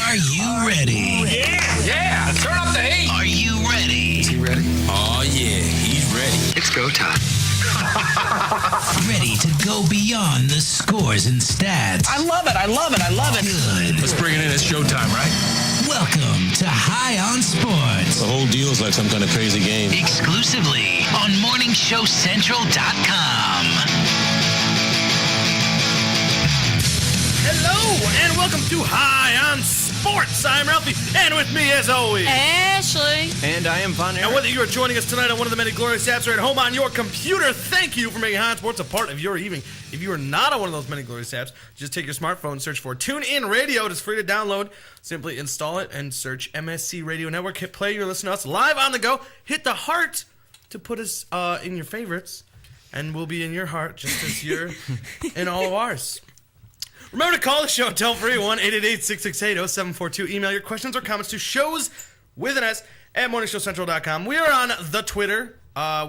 Are you ready? Yeah, turn up the heat. Are you ready? Is he ready? Oh, yeah, he's ready. It's go time. Ready to go beyond the scores and stats. I love it. Good. Let's bring it in. It's showtime, right? Welcome to High on Sports. The whole deal is like some kind of crazy game. Exclusively on MorningShowCentral.com. Hello, and welcome to High on Sports. I'm Ralphie, and with me, as always, Ashley. And I am Von and whether you are joining us tonight on one of the many glorious apps or at home on your computer, thank you for making High on Sports a part of your evening. If you are not on one of those many glorious apps, just take your smartphone, search for TuneIn Radio. It's free to download. Simply install it and search MSC Radio Network. Hit play. You're listening to us live on the go. Hit the heart to put us in your favorites, and we'll be in your heart just as you're in all of ours. Remember to call the show toll-free, 1-888-668-0742. Email your questions or comments to shows with an S at morningshowcentral.com. We are on the Twitter.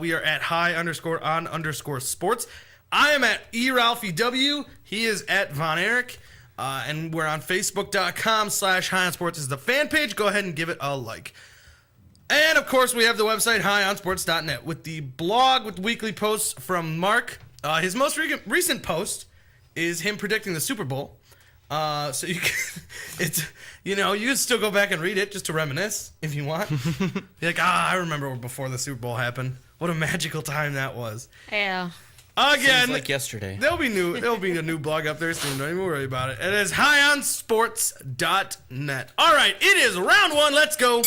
We are at high_on_sports. I am at eRalphieW. He is at Von Erich. And we're on Facebook.com/high-on-sports is the fan page. Go ahead and give it a like. And, of course, we have the website, high-on-sports.net, with the blog with weekly posts from Mark. His most recent post is him predicting the Super Bowl. So you can, you can still go back and read it just to reminisce if you want. Be like, I remember before the Super Bowl happened. What a magical time that was. Yeah. Again, Seems like yesterday. There'll be a new blog up there soon. Don't even worry about it. It is high-on-sports.net. All right, it is round one. Let's go.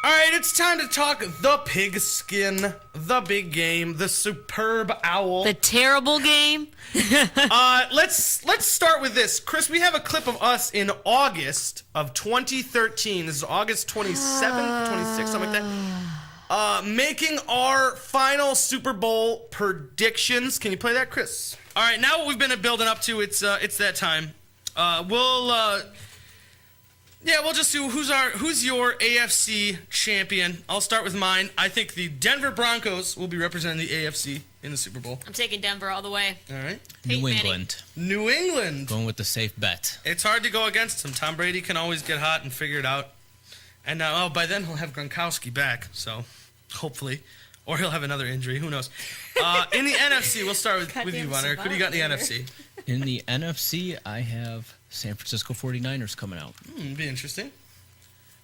All right, it's time to talk the pigskin, the big game, the superb owl. The terrible game. Let's start with this. Chris, we have a clip of us in August of 2013. This is August 27th, 26th, something like that. Making our final Super Bowl predictions. Can you play that, Chris? All right, now what we've been building up to, it's that time. We'll just do who's your AFC champion. I'll start with mine. I think the Denver Broncos will be representing the AFC in the Super Bowl. I'm taking Denver all the way. All right. New England. New England. Going with the safe bet. It's hard to go against him. Tom Brady can always get hot and figure it out. And now, by then he'll have Gronkowski back, so hopefully. Or he'll have another injury. Who knows? In the NFC, we'll start with you, Von Erich. Who do you got in the NFC? In the NFC, I have San Francisco 49ers coming out. Be interesting.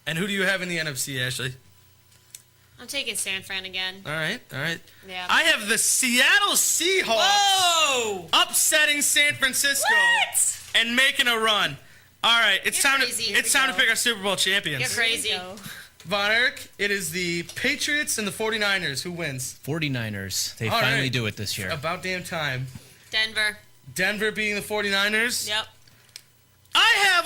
And who do you have in the NFC, Ashley? I'm taking San Fran again. All right. Yeah. I have the Seattle Seahawks upsetting San Francisco and making a run. All right, it's time to pick our Super Bowl champions. You're crazy. Von Erich, it is the Patriots and the 49ers. Who wins? 49ers. They All finally right. do it this year. About damn time. Denver being the 49ers? Yep. I have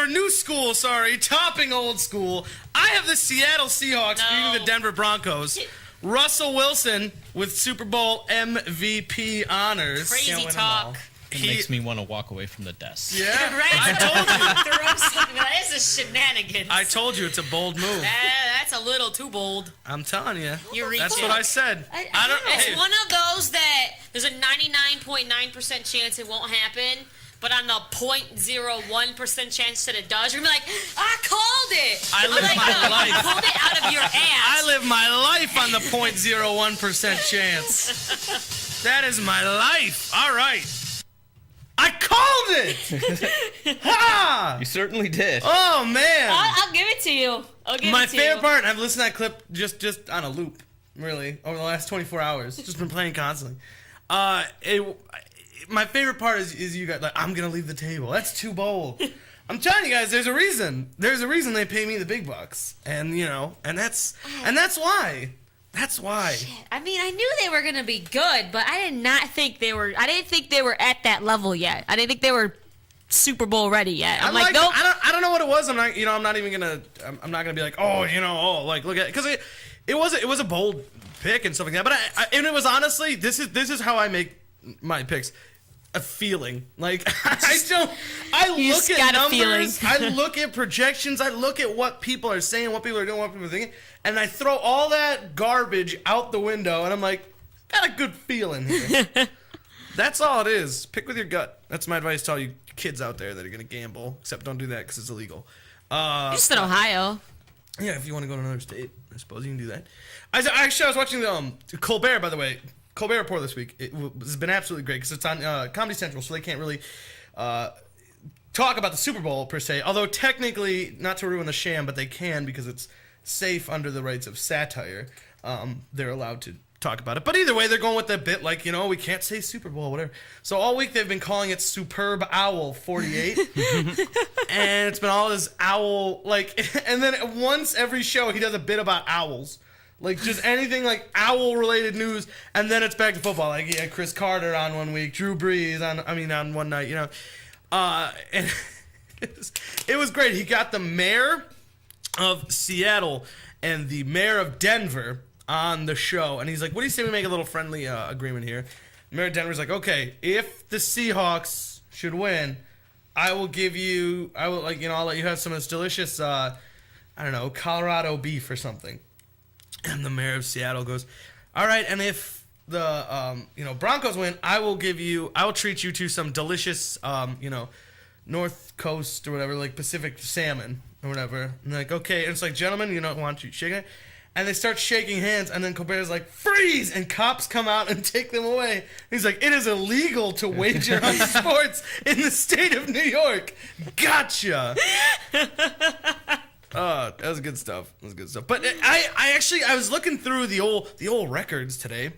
new school, topping old school. I have the Seattle Seahawks beating the Denver Broncos. Russell Wilson with Super Bowl MVP honors. Crazy talk. It makes me want to walk away from the desk. Yeah, Right? I told you. Throw something. That is a shenanigans. I told you it's a bold move. That's a little too bold. I'm telling you. You're reaching. That's what I said. I don't know. It's one of those that there's a 99.9% chance it won't happen, but on the 0.01% chance that it does, you're gonna be like, I called it. I live my life. You pulled it out of your ass. I live my life on the 0.01% chance. That is my life. All right. I called it! Ha! You certainly did. Oh, man. I'll give it to you. My favorite part, I've listened to that clip just on a loop, really, over the last 24 hours. Just been playing constantly. My favorite part is you guys, like, I'm going to leave the table. That's too bold. I'm telling you guys, there's a reason. There's a reason they pay me the big bucks. And, and that's why. That's why. Shit. I mean, I knew they were gonna be good, but I didn't think they were at that level yet. I didn't think they were Super Bowl ready yet. I'm like, nope. I don't know what it was. I'm not gonna be like, look at it, because it was a bold pick and stuff like that. But and it was honestly, this is how I make my picks. A feeling. Like, I look at numbers, I look at projections, I look at what people are saying, what people are doing, what people are thinking, and I throw all that garbage out the window, and I'm like, got a good feeling here. That's all it is. Pick with your gut. That's my advice to all you kids out there that are going to gamble, except don't do that because it's illegal. Just in Ohio. Yeah, if you want to go to another state, I suppose you can do that. I was watching the Colbert, by the way. Colbert Report this week. It has been absolutely great because it's on Comedy Central, so they can't really talk about the Super Bowl per se. Although technically, not to ruin the sham, but they can because it's safe under the rights of satire. They're allowed to talk about it. But either way, they're going with the bit like, we can't say Super Bowl, whatever. So all week they've been calling it Superb Owl 48. And it's been all this owl, and then once every show he does a bit about owls. Like, just anything like owl-related news, and then it's back to football. Like, yeah, Chris Carter on one week, Drew Brees on one night, And it was great. He got the mayor of Seattle and the mayor of Denver on the show, and he's like, what do you say we make a little friendly agreement here? Mayor of Denver's like, okay, if the Seahawks should win, I'll let you have some of this delicious, Colorado beef or something. And the mayor of Seattle goes, all right, and if the Broncos win, I will treat you to some delicious North Coast or whatever, like Pacific salmon or whatever. And they're like, okay. And it's like, gentlemen, want you shaking it? And they start shaking hands, and then Colbert's like, freeze! And cops come out and take them away. He's like, it is illegal to wager on sports in the state of New York. Gotcha! That was good stuff. But I was looking through the old records today,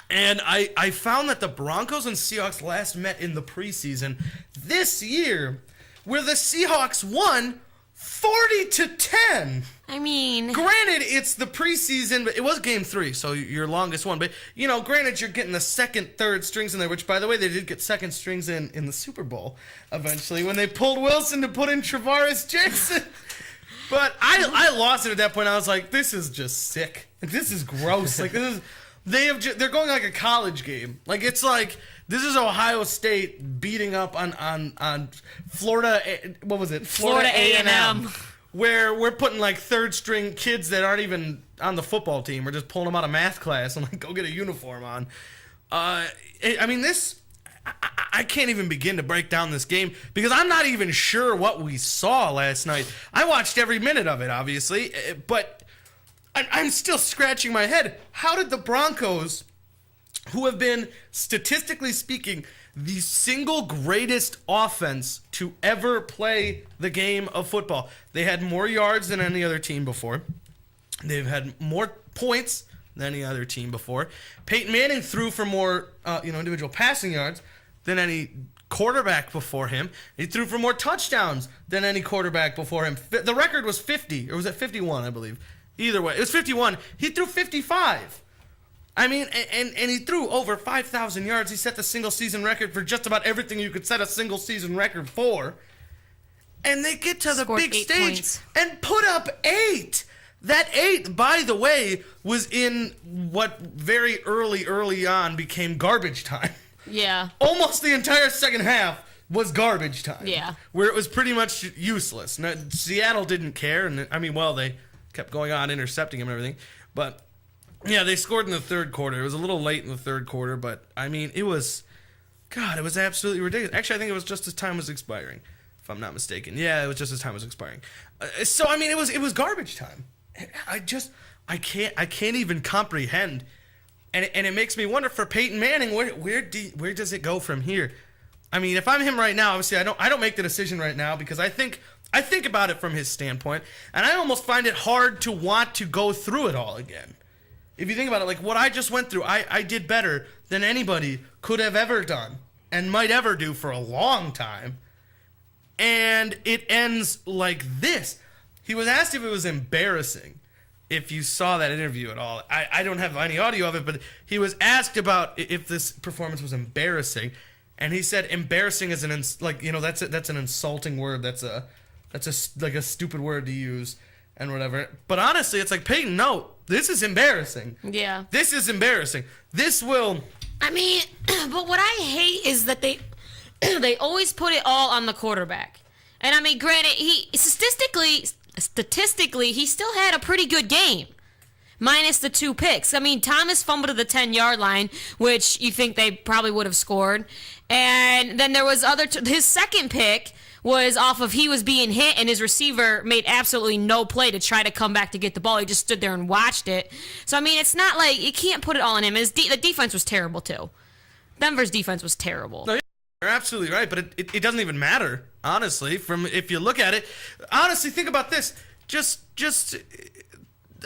and I found that the Broncos and Seahawks last met in the preseason this year, where the Seahawks won 40-10. I mean, granted, it's the preseason, but it was game 3, so your longest one. But granted, you're getting the second, third strings in there. Which, by the way, they did get second strings in the Super Bowl eventually when they pulled Wilson to put in Travaris Jackson. But I lost it at that point. I was like, this is just sick. This is gross. They're going like a college game. Like, it's like, this is Ohio State beating up on Florida. What was it? Florida A&M. Where we're putting like third string kids that aren't even on the football team. We're just pulling them out of math class and like, go get a uniform on. I can't even begin to break down this game because I'm not even sure what we saw last night. I watched every minute of it, obviously, but I'm still scratching my head. How did the Broncos, who have been, statistically speaking, the single greatest offense to ever play the game of football? They had more yards than any other team before. They've had more points than any other team before. Peyton Manning threw for more individual passing yards than any quarterback before him. He threw for more touchdowns than any quarterback before him. The record was 50, or was it 51, I believe. Either way, it was 51. He threw 55. I mean, and he threw over 5,000 yards. He set the single-season record for just about everything you could set a single-season record for. And they get to the big stage and put up 8. That 8, by the way, was in what very early on became garbage time. Yeah. Almost the entire second half was garbage time. Yeah. Where it was pretty much useless. Now, Seattle didn't care, and they kept going on intercepting him and everything. But yeah, they scored in the third quarter. It was a little late in the third quarter, but I mean, it was absolutely ridiculous. Actually, I think it was just as time was expiring, if I'm not mistaken. Yeah, it was just as time was expiring. So I mean, it was garbage time. I can't even comprehend. And it makes me wonder for Peyton Manning, where does it go from here? I mean, if I'm him right now, obviously I don't make the decision right now because I think about it from his standpoint, and I almost find it hard to want to go through it all again. If you think about it, like what I just went through, I did better than anybody could have ever done and might ever do for a long time. And it ends like this. He was asked if it was embarrassing. If you saw that interview at all, I don't have any audio of it, but he was asked about if this performance was embarrassing, and he said embarrassing is that's an insulting word. That's a stupid word to use and whatever. But honestly, it's like, Peyton, no, this is embarrassing. Yeah, this is embarrassing. This will. I mean, but what I hate is that they always put it all on the quarterback. And I mean, granted, he statistically, he still had a pretty good game. minus the 2 picks. I mean, Thomas fumbled to the 10-yard line, which you think they probably would have scored. And then there was his second pick was off of he was being hit, and his receiver made absolutely no play to try to come back to get the ball. He just stood there and watched it. So, I mean, it's not like you can't put it all on him. The defense was terrible, too. Denver's defense was terrible. No, you're absolutely right, but it doesn't even matter, honestly, from if you look at it. Honestly, think about this.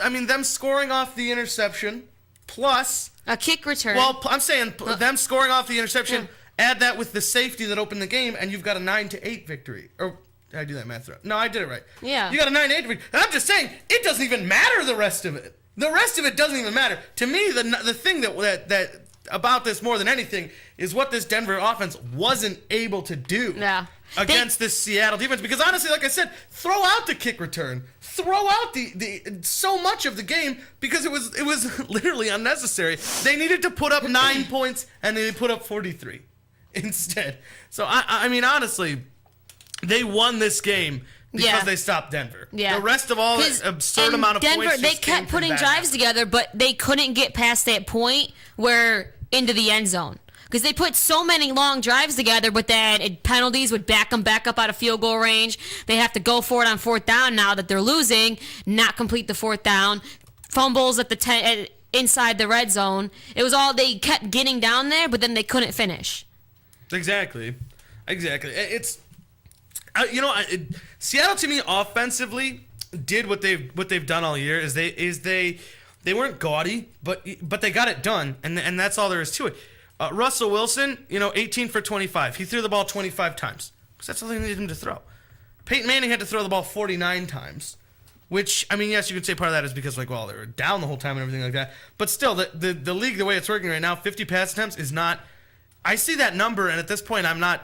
I mean, them scoring off the interception plus a kick return. Well, I'm saying them scoring off the interception. Yeah. Add that with the safety that opened the game, and you've got a 9-8 victory. Or did I do that math right? No, I did it right. Yeah. You got a 9-8 victory. And I'm just saying, it doesn't even matter. The rest of it. The rest of it doesn't even matter. To me, the thing that about this more than anything is what this Denver offense wasn't able to do. Yeah. Against this Seattle defense, because honestly, like I said, throw out the kick return, throw out the so much of the game because it was literally unnecessary. They needed to put up 9 points and they put up 43 instead. So I mean, honestly, they won this game because they stopped Denver. Yeah. The rest of all that absurd amount of Denver, points. They kept putting drives together, but they couldn't get past that point where into the end zone. Because they put so many long drives together, but then penalties would back them back up out of field goal range. They have to go for it on 4th down now that they're losing, not complete the 4th down. Fumbles at the inside the red zone. It was all they kept getting down there, but then they couldn't finish. Exactly. It's Seattle to me offensively did what they've done all year. They weren't gaudy, but they got it done, and that's all there is to it. Russell Wilson, 18 for 25. He threw the ball 25 times because that's all they needed him to throw. Peyton Manning had to throw the ball 49 times, which, I mean, yes, you could say part of that is because, they were down the whole time and everything like that. But still, the league, the way it's working right now, 50 pass attempts is not – I see that number, and at this point, I'm not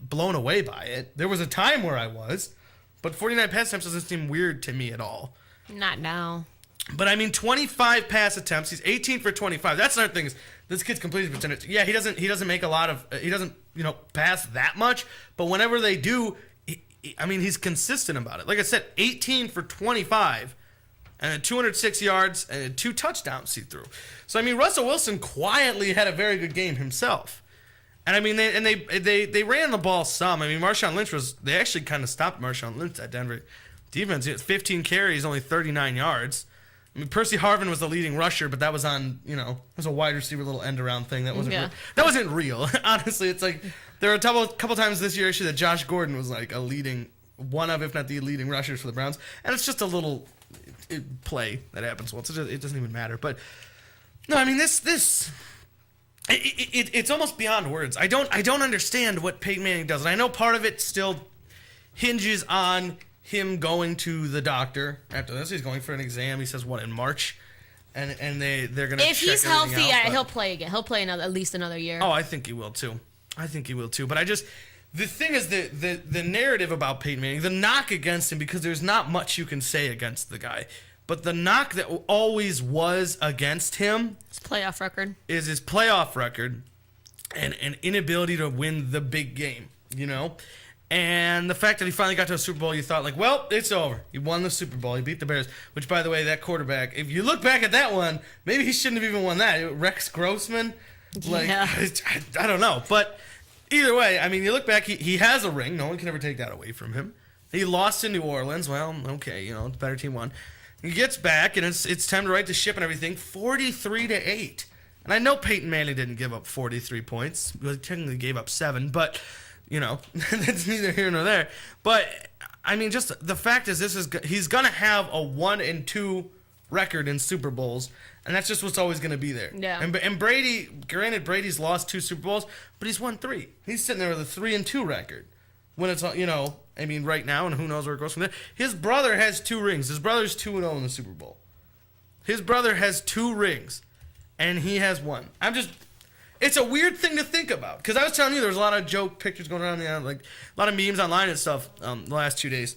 blown away by it. There was a time where I was, but 49 pass attempts doesn't seem weird to me at all. Not now. But, I mean, 25 pass attempts. He's 18 for 25. That's another thing is this kid's completion percentage. Yeah, he doesn't make a lot of he doesn't, pass that much. But whenever they do, he's consistent about it. Like I said, 18 for 25 and 206 yards and 2 touchdowns he threw. So, I mean, Russell Wilson quietly had a very good game himself. And, I mean, they ran the ball some. I mean, Marshawn Lynch they actually kind of stopped Marshawn Lynch at Denver defense. He had 15 carries, only 39 yards. I mean, Percy Harvin was the leading rusher, but that was on, it was a wide receiver little end around thing. That wasn't real. Honestly, it's like there were a couple times this year actually that Josh Gordon was like a leading, one of, if not the leading rushers for the Browns. And it's just a little play that happens once. It doesn't even matter. But no, I mean, it's almost beyond words. I don't understand what Peyton Manning does. And I know part of it still hinges on him going to the doctor after this. He's going for an exam. He says, in March? And they're going to check everything out. If he's healthy, he'll play again. He'll play at least another year. Oh, I think he will too. But the thing is the narrative about Peyton Manning, the knock against him, because there's not much you can say against the guy. But the knock that always was against him his playoff record is his playoff record and an inability to win the big game, And the fact that he finally got to a Super Bowl, you thought, it's over. He won the Super Bowl. He beat the Bears, which, by the way, that quarterback, if you look back at that one, maybe he shouldn't have even won that. Rex Grossman? I don't know. But either way, I mean, you look back, he has a ring. No one can ever take that away from him. He lost in New Orleans. Well, okay, the better team won. He gets back, and it's time to right the ship and everything. 43-8. And I know Peyton Manning didn't give up 43 points. He technically gave up 7, but... that's neither here nor there. But I mean, just the fact is, he's gonna have a 1-2 record in Super Bowls, and that's just what's always gonna be there. Yeah. And Brady, granted, Brady's lost 2 Super Bowls, but he's won 3. He's sitting there with a 3-2 record. When it's right now, and who knows where it goes from there. His brother has 2 rings. His brother's 2-0 in the Super Bowl. His brother has 2 rings, and he has 1. It's a weird thing to think about, because I was telling you there was a lot of joke pictures going around, a lot of memes online and stuff the last 2 days.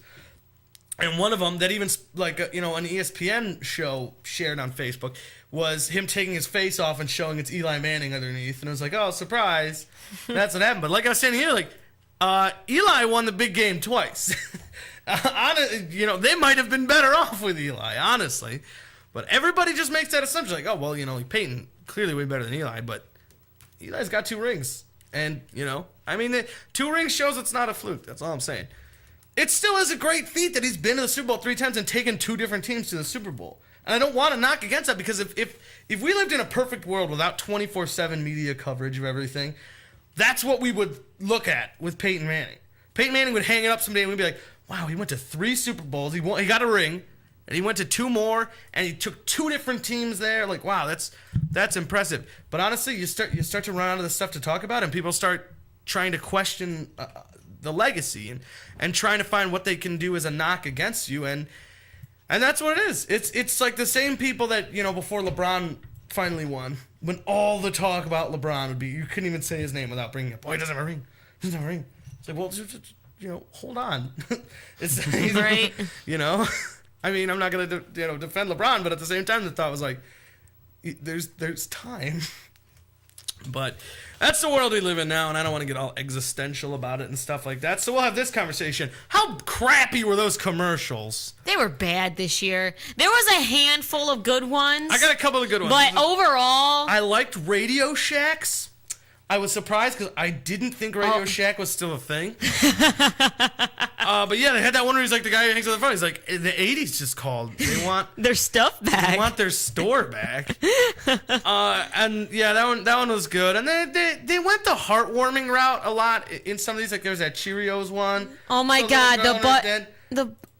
And one of them that even, an ESPN show shared on Facebook was him taking his face off and showing it's Eli Manning underneath. And it was like, oh, surprise. That's what happened. But like I was saying here, Eli won the big game twice. They might have been better off with Eli, honestly. But everybody just makes that assumption, like, oh, well, like Peyton, clearly way better than Eli, but Eli's got 2 rings. And, I mean, 2 rings shows it's not a fluke. That's all I'm saying. It still is a great feat that he's been to the Super Bowl 3 times and taken 2 different teams to the Super Bowl. And I don't want to knock against that because if we lived in a perfect world without 24/7 media coverage of everything, that's what we would look at with Peyton Manning. Peyton Manning would hang it up someday and we'd be like, wow, he went to 3 Super Bowls. He got a ring. And he went to 2 more, and he took 2 different teams there. Like, wow, that's impressive. But honestly, you start to run out of the stuff to talk about, and people start trying to question the legacy and trying to find what they can do as a knock against you, and that's what it is. It's like the same people that before LeBron finally won, when all the talk about LeBron would be, you couldn't even say his name without bringing up, oh, he doesn't have a ring. He doesn't have a ring. It's like, well, hold on. It's right. I mean, I'm not going to defend LeBron, but at the same time, the thought was like, there's time. But that's the world we live in now, and I don't want to get all existential about it and stuff like that. So we'll have this conversation. How crappy were those commercials? They were bad this year. There was a handful of good ones. I got a couple of good ones. But overall, I liked Radio Shacks. I was surprised because I didn't think Radio Shack was still a thing. But yeah, they had that one where he's like the guy who hangs on the phone. He's like, the 80s just called. They want their stuff back. They want their store back. And yeah, that one was good. And they went the heartwarming route a lot in some of these. Like there's that Cheerios one. Oh my God, the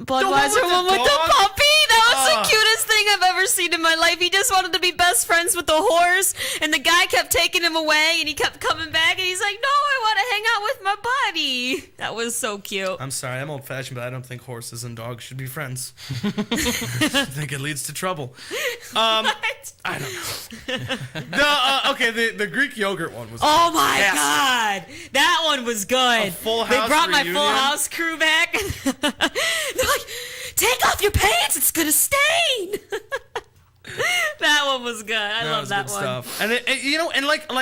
Budweiser one with the puppy. That was the cutest thing I've ever seen in my life. He just wanted to be best friends with the horse, and the guy kept taking him away, and he kept coming back, and he's like, no, I want to hang out with my buddy. That was so cute. I'm sorry, I'm old-fashioned, but I don't think horses and dogs should be friends. I think it leads to trouble. What? I don't know. The Greek yogurt one was oh my fantastic. God. That one was good. A Full House They brought reunion. my Full House crew back. They're like, take off your pants, it's gonna stain. That one was good. I love that one. Stuff. And and like a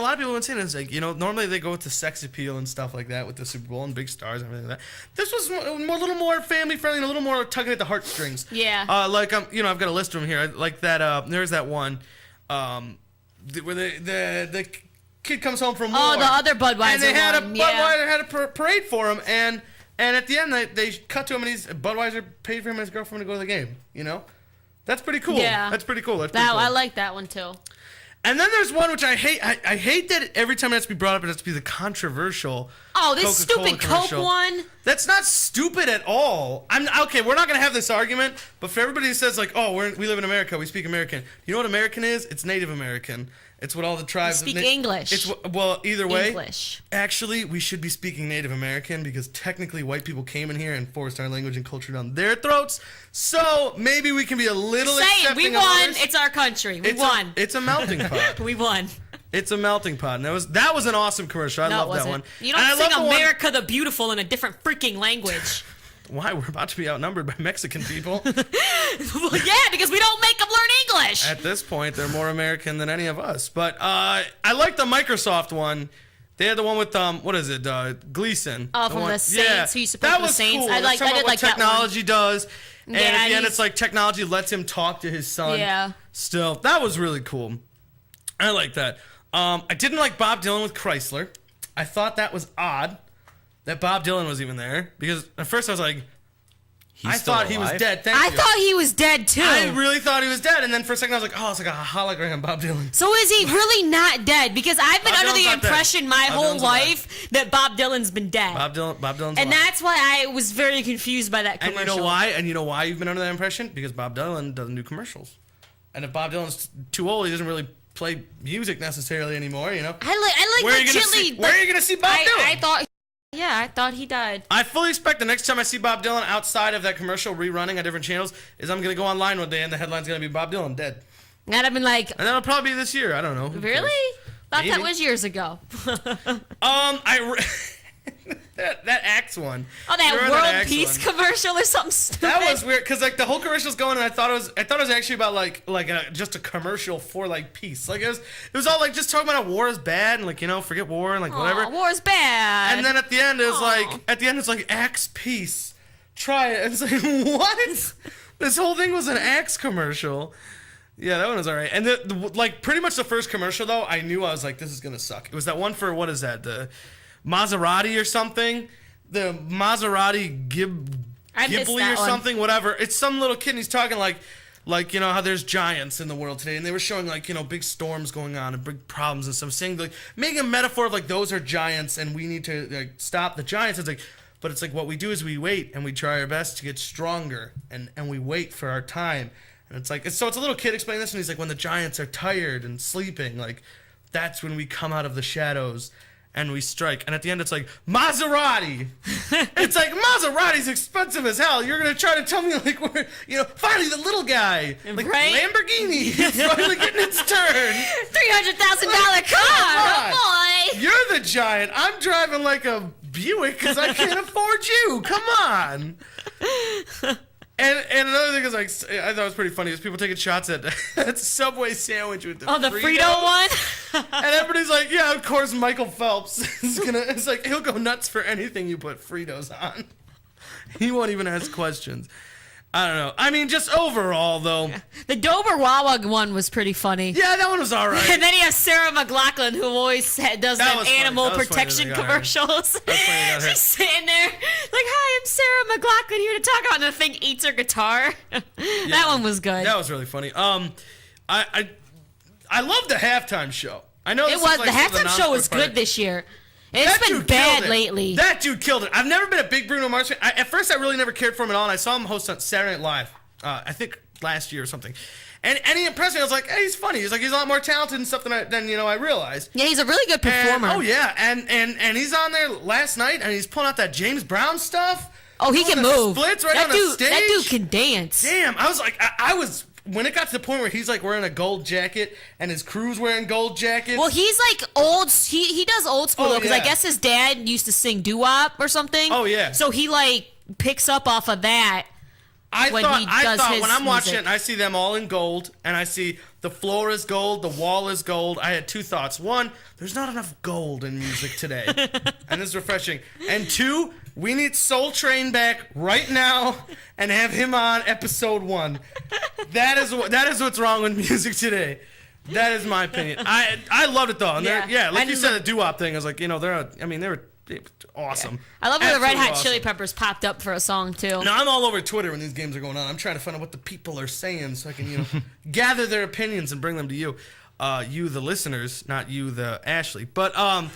lot of people would say, it's like normally they go with the sex appeal and stuff like that with the Super Bowl and big stars and everything like that. This was a little more family friendly, and a little more tugging at the heartstrings. Yeah. I've got a list of them here. Like that. There's that one, where the kid comes home from war. Oh, the other Budweiser and they had one. Budweiser had a parade for him, and at the end they cut to him, and Budweiser paid for him and his girlfriend to go to the game. That's pretty cool. Yeah. That's pretty cool. That's pretty cool. I like that one too. And then there's one which I hate. I hate that every time it has to be brought up, it has to be the controversial. Oh, this Coca-Cola stupid commercial. Coke one. That's not stupid at all. Okay. We're not gonna have this argument, but for everybody who says like, oh, we live in America, we speak American. You know what American is? It's Native American. It's what all the tribes Speak English. Either way. English. Actually, we should be speaking Native American because technically white people came in here and forced our language and culture down their throats. So maybe we can be a little accepting we of won. others. It's our country. We won. It's a melting pot. We won. It's a melting pot. And that was an awesome commercial. I love that one. You don't sing America the Beautiful in a different freaking language. Why? We're about to be outnumbered by Mexican people. Well, yeah, because we don't make them learn English. At this point, they're more American than any of us. But I like the Microsoft one. They had the one with what is it? Gleason. Oh, from the Saints. Who used to play for the Saints. Cool. I did like that one. Technology does. And Yeah, at the end, it's like technology lets him talk to his son. Yeah. Still, that was really cool. I like that. I didn't like Bob Dylan with Chrysler. I thought that was odd that Bob Dylan was even there because at first I was like, I thought he was dead. I thought he was dead too. I really thought he was dead, and then for a second I was like, oh, it's like a hologram Bob Dylan. So is he really not dead? Because I've been Bob under Dylan's the not impression dead. my Bob whole Dylan's life that Bob Dylan's been dead. Bob Dylan's and alive. that's why I was very confused by that commercial. And you know why? And you know why you've been under that impression? Because Bob Dylan doesn't do commercials. And if Bob Dylan's too old, he doesn't really play music necessarily anymore, I like where are you gonna see Bob Dylan? I thought he died. I fully expect the next time I see Bob Dylan outside of that commercial rerunning on different channels is I'm gonna go online one day and the headline's gonna be Bob Dylan dead. And I've been like, and that'll probably be this year. I don't know. Really? Thought that was years ago. That Axe one. Oh, that World Peace commercial or something stupid. That was weird because like the whole commercial's going and I thought it was actually about just a commercial for like peace. Like it was all like just talking about how war is bad and like forget war and like whatever. War is bad. And then at the end it's like Axe peace. Try it. And it's like what? This whole thing was an Axe commercial. Yeah, that one was all right. And like pretty much the first commercial though, I knew I was like, this is gonna suck. It was that one for what is that? The Maserati or something? The Maserati Ghibli or something, whatever. It's some little kid and he's talking like you know how there's giants in the world today, and they were showing like you know big storms going on and big problems and stuff, saying like making a metaphor of like those are giants and we need to like stop the giants. It's like, but it's like what we do is we wait and we try our best to get stronger and we wait for our time. And it's like so it's a little kid explaining this and he's like when the giants are tired and sleeping, like that's when we come out of the shadows and we strike. And at the end it's like Maserati. It's like Maserati's expensive as hell. You're gonna try to tell me like we're finally the little guy, like right? Lamborghini is finally getting its turn. $300,000 car. Oh boy. You're the giant. I'm driving like a Buick because I can't afford you. Come on. And another thing is like I thought it was pretty funny is people taking shots at that Subway sandwich with the the Frito one. And everybody's like, yeah, of course Michael Phelps is gonna. It's like he'll go nuts for anything you put Fritos on. He won't even ask questions. I don't know. I mean, just overall though, the Dober Wawa one was pretty funny. yeah, that one was all right. And then you have Sarah McLachlan, who always does That them was funny. That animal was funny protection that they got her. commercials. That's funny they got her. She's sitting there like, "Hi, I'm Sarah McLachlan here to talk about," and the thing eats her guitar. That one was good. That was really funny. I love the halftime show. I know It this was is like the some of halftime show was non-sport part. good this year. It's That been dude bad killed it. lately. That dude killed it. I've never been a big Bruno Mars fan. At first, I really never cared for him at all, and I saw him host on Saturday Night Live. I think last year or something. And he impressed me. I was like, hey, he's funny. He's like he's a lot more talented and stuff than I realized. Yeah, he's a really good performer. And, oh yeah, and he's on there last night, and he's pulling out that James Brown stuff. Oh, he Doing can the move. Splits right that on dude, the stage. That dude can dance. Damn, I was like, I was when it got to the point where he's like wearing a gold jacket and his crew's wearing gold jackets. Well, he's like old. He does old school though, because I yeah. guess his dad used to sing doo-wop or something. Oh, yeah. So he like picks up off of that. I when thought he does his when I'm watching it music. and I see them all in gold and I see the floor is gold, the wall is gold, I had two thoughts. One, there's not enough gold in music today. And this is refreshing. And two, we need Soul Train back right now and have him on episode 1. That is what's wrong with music today. That is my opinion. I loved it though. And Yeah. like I you just- said, the doo-wop thing. I was like, they were awesome. I love when the Red Absolutely Hot awesome. Chili Peppers popped up for a song too. No, I'm all over Twitter when these games are going on. I'm trying to find out what the people are saying so I can, gather their opinions and bring them to you. You, the listeners, not you, the Ashley. But I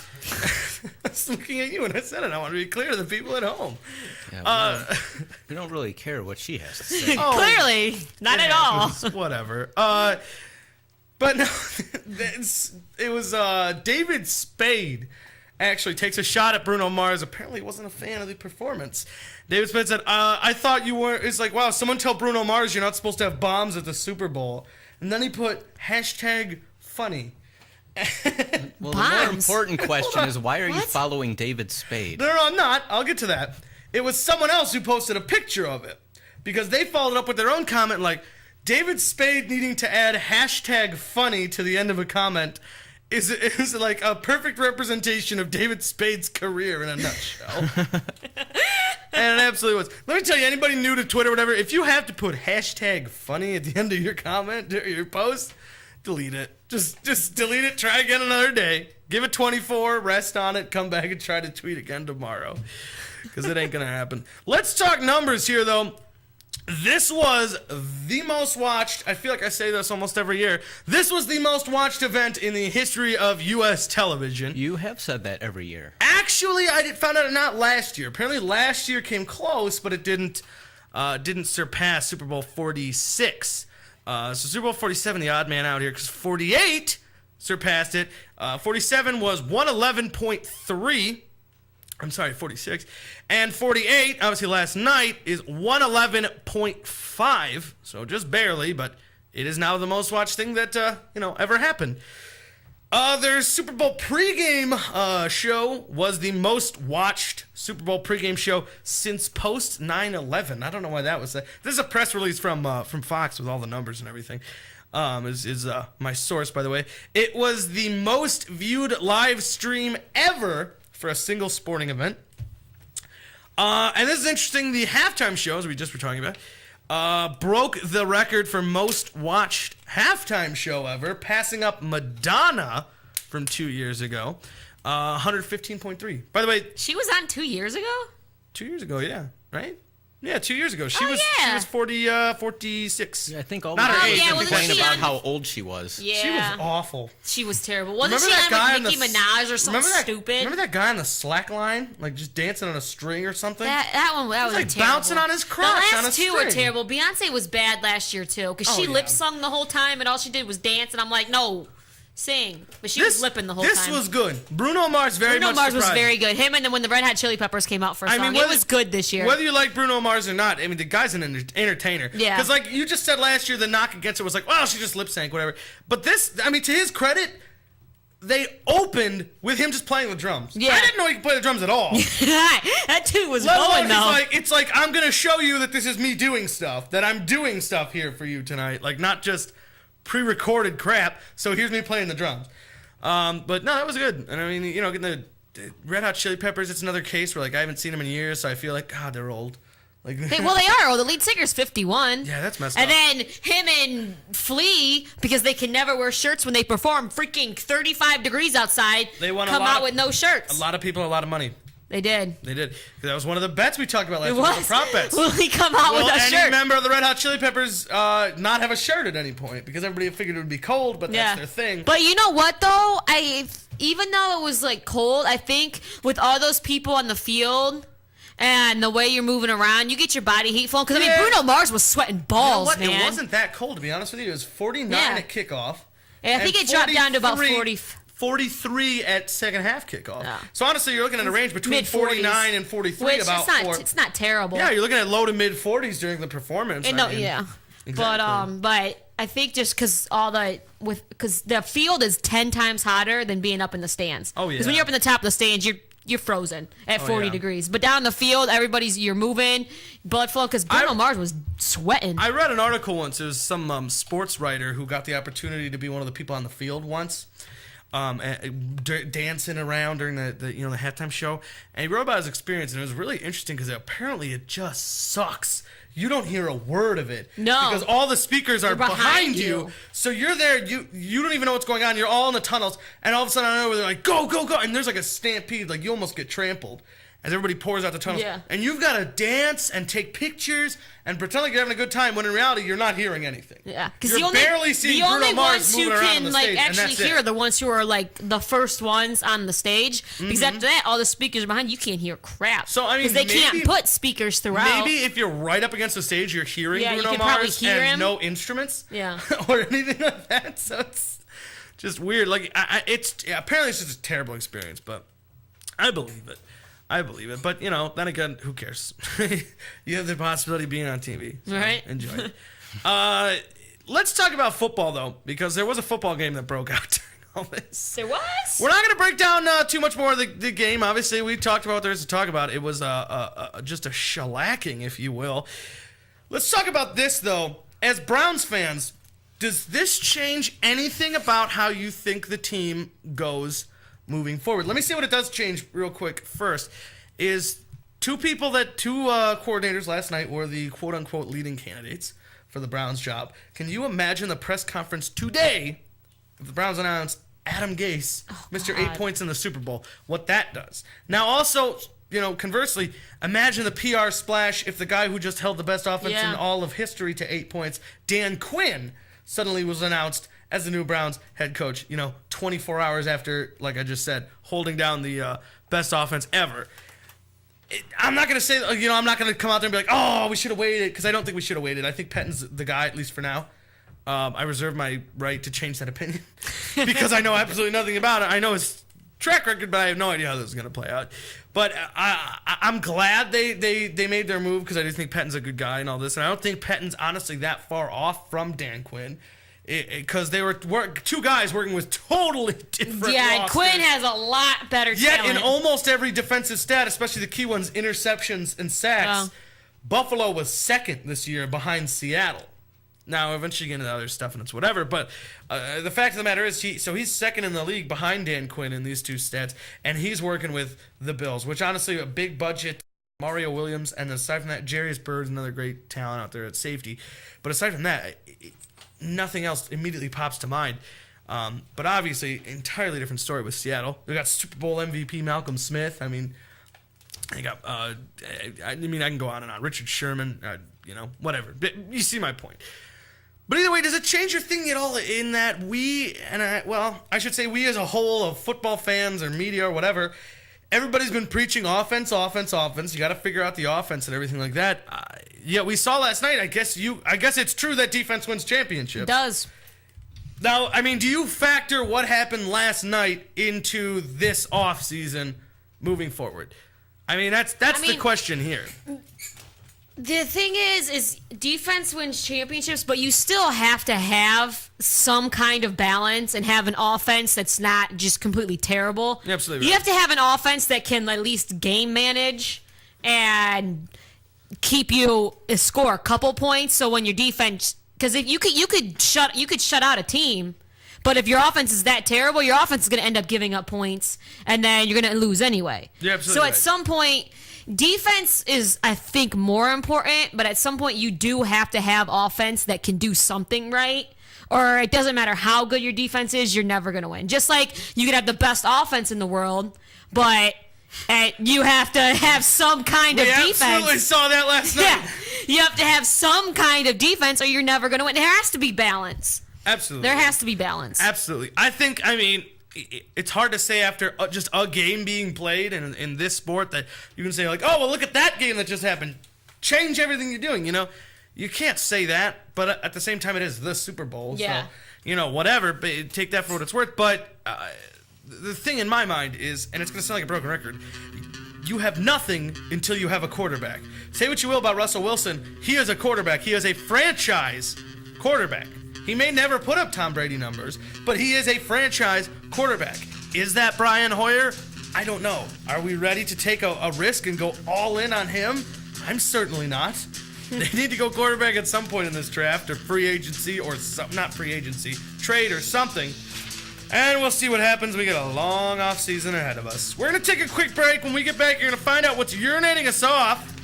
was looking at you and I said it. I want to be clear to the people at home. Yeah, we don't really care what she has to say. Clearly, not at all. Whatever. But no, it was David Spade actually takes a shot at Bruno Mars. Apparently he wasn't a fan of the performance. David Spade said, I thought you were, it's like, wow, someone tell Bruno Mars you're not supposed to have bombs at the Super Bowl. And then he put #funny. Well, the more Bombs? important question is why are you What? following David Spade? No, I'm not. I'll get to that. It was someone else who posted a picture of it because they followed up with their own comment like, David Spade needing to add #funny to the end of a comment is like a perfect representation of David Spade's career in a nutshell. And it absolutely was. Let me tell you, anybody new to Twitter or whatever, if you have to put #funny at the end of your comment or your post, delete it. Just delete it, try again another day. Give it 24, rest on it, come back and try to tweet again tomorrow. Because it ain't going to happen. Let's talk numbers here, though. This was the most watched, I feel like I say this almost every year, this was the most watched event in the history of U.S. television. You have said that every year. Actually, found out not last year. Apparently last year came close, but it didn't surpass Super Bowl 46. So Super Bowl 47, the odd man out here, because 48 surpassed it. 47 was 111.3. I'm sorry, 46. And 48, obviously last night, is 111.5. So just barely, but it is now the most watched thing that, ever happened. Their Super Bowl pregame show was the most watched Super Bowl pregame show since post 9/11. I don't know why that was. This is a press release from Fox with all the numbers and everything. Is my source, by the way. It was the most viewed live stream ever for a single sporting event. And this is interesting. The halftime shows we just were talking about broke the record for most watched halftime show ever, passing up Madonna from 2 years ago. 115.3. By the way, She was on 2 years ago? 2 years ago, yeah, right? Yeah, 2 years ago. She Oh, was yeah. 46. I think all Not we her did age, was wasn't complain she about on- how old she was. Yeah. She was awful. She was terrible. Wasn't Remember that she guy on on with Nicki the Minaj or something stupid? Remember that guy on the slack line, like just dancing on a string or something? That was like terrible. bouncing on his crotch The on a last two were string. terrible. Beyonce was bad last year too, because she Oh, yeah. lip sung the whole time, and all she did was dance. And I'm like, no, sing. But she was lipping the whole This time. was good. Bruno Mars Bruno much Mars was surprised. very good. Him and then when the Red Hot Chili Peppers came out for a song, it was good this year. Whether you like Bruno Mars or not, I mean, the guy's an entertainer. Yeah. Because, like, you just said last year, the knock against her was like, well, she just lip sank, whatever. But this, I mean, to his credit, they opened with him just playing the drums. Yeah. I didn't know he could play the drums at all. That dude was Let alone going he's though. like, it's like, I'm going to show you that this is me doing stuff, that I'm doing stuff here for you tonight. Like, not just pre-recorded crap. So here's me playing the drums. But no, that was good. And I mean, you know, getting the Red Hot Chili Peppers, it's another case where, like, I haven't seen them in years, so I feel like, God, they're old. Like, They are. Well, the lead singer's 51. yeah, that's messed And up. then him and Flea, because they can never wear shirts when they perform, freaking 35 degrees outside, They won a come lot out of- with no shirts. A lot of people, a lot of money. They did. They did. That was one of the bets we talked about last It week. was. The prop bets. Will he come out Will with a any shirt? member of the Red Hot Chili Peppers not have a shirt at any point? Because everybody figured it would be cold, but that's their thing. But you know what though? Even though it was like cold, I think with all those people on the field and the way you're moving around, you get your body heat flowing. Because I Yeah. mean, Bruno Mars was sweating You know balls, what? man. It wasn't that cold, to be honest with you. It was 49 Yeah. at kickoff. Yeah, I think and it dropped down to about 43 40. 43 at second half kickoff. Yeah. So honestly, you're looking at a range between Mid 40s. 49 and 43. Which about it's not. four. It's not terrible. Yeah, you're looking at low to mid 40s during the performance. And I no, mean, yeah. exactly. But I think just because because the field is 10 times hotter than being up in the stands. Oh, yeah. Because when you're up in the top of the stands, you're frozen at 40 yeah. degrees. But down the field, you're moving, blood flow. Because Bruno Mars was sweating. I read an article once. It was some sports writer who got the opportunity to be one of the people on the field once, dancing around during the halftime show, and he wrote about his experience, and it was really interesting because apparently it just sucks. You don't hear a word of it. No. Because all the speakers are They're behind you. you. So you're there, you don't even know what's going on. You're all in the tunnels, and all of a sudden, I don't know, they're like, go, go, go. And there's like a stampede, like you almost get trampled as everybody pours out the tunnels. Yeah. And you've got to dance and take pictures and pretend like you're having a good time when in reality, you're not hearing anything. Yeah, because You're barely seeing the Bruno only Mars ones who moving around on can the like stage, and actually that's it. hear are the ones who are like the first ones on the stage. Because after that, all the speakers are behind you can't hear crap. So, I mean, because they can't maybe- put speakers throughout. Maybe if you're right up against the stage, you're hearing Yeah, you Bruno can probably Mars hear and him. no instruments, Yeah. or anything like that. So it's just weird. Like apparently it's just a terrible experience, but I believe it. But then again, who cares? You have the possibility of being on TV, so Right. enjoy it. Let's talk about football though, because there was a football game that broke out during all this. There was. We're not going to break down too much more of the game. Obviously, we talked about what there is to talk about. It was just a shellacking, if you will. Let's talk about this, though. As Browns fans, does this change anything about how you think the team goes moving forward? Let me see what it does change real quick first. Is two coordinators last night were the quote-unquote leading candidates for the Browns job. Can you imagine the press conference today if the Browns announced Adam Gase, Mr. 8 points in the Super Bowl, what that does? Now, also, conversely, imagine the PR splash if the guy who just held the best offense in all of history to 8 points, Dan Quinn, suddenly was announced as the new Browns head coach, 24 hours after, like I just said, holding down the best offense ever. I'm not going to say, I'm not going to come out there and be like, oh, we should have waited, because I don't think we should have waited. I think Pettin's the guy, at least for now. I reserve my right to change that opinion because I know absolutely nothing about it. I know his track record, but I have no idea how this is going to play out. But I'm glad they made their move because I do think Pettin's a good guy and all this. And I don't think Pettin's honestly that far off from Dan Quinn because they were two guys working with totally different rosters. Quinn has a lot better Yet talent. in almost every defensive stat, especially the key ones, interceptions and sacks, Buffalo was second this year behind Seattle. Now, eventually you get into other stuff and it's whatever, but the fact of the matter is he's second in the league behind Dan Quinn in these two stats, and he's working with the Bills, which honestly a big budget Mario Williams, and aside from that, Jarius Bird's another great talent out there at safety. But aside from that, nothing else immediately pops to mind. But obviously, entirely different story with Seattle. They got Super Bowl MVP Malcolm Smith. I mean, they got. I can go on and on. Richard Sherman. Whatever. But you see my point. But either way, does it change your thinking at all in that I should say we as a whole of football fans or media or whatever, everybody's been preaching offense. You got to figure out the offense and everything like that. We saw last night. I guess it's true that defense wins championships. It does. Now, I mean, do you factor what happened last night into this offseason moving forward? I mean, that's the question here. The thing is defense wins championships, but you still have to have some kind of balance and have an offense that's not just completely terrible. You're absolutely You right. have to have an offense that can at least game manage and keep you score a couple points. So when your defense, because if you could shut out a team, but if your offense is that terrible, your offense is going to end up giving up points, and then you're going to lose anyway. You're absolutely So right. at some point, defense is, I think, more important, but at some point you do have to have offense that can do something right, or it doesn't matter how good your defense is, you're never going to win. Just like you could have the best offense in the world, but you have to have some kind of defense. We absolutely saw that last night. Yeah, you have to have some kind of defense, or you're never going to win. There has to be balance. Absolutely. There has to be balance. Absolutely. It's hard to say after just a game being played in this sport that you can say, like, oh, well, look at that game that just happened. Change everything you're doing, You can't say that, but at the same time, it is the Super Bowl. Yeah. So, whatever. But take that for what it's worth. But the thing in my mind is, and it's going to sound like a broken record, you have nothing until you have a quarterback. Say what you will about Russell Wilson. He is a quarterback. He is a franchise quarterback. He may never put up Tom Brady numbers, but he is a franchise quarterback. Is that Brian Hoyer? I don't know. Are we ready to take a risk and go all in on him? I'm certainly not. They need to go quarterback at some point in this draft or free agency or not free agency, trade or something. And we'll see what happens. We got a long offseason ahead of us. We're going to take a quick break. When we get back, you're going to find out what's urinating us off.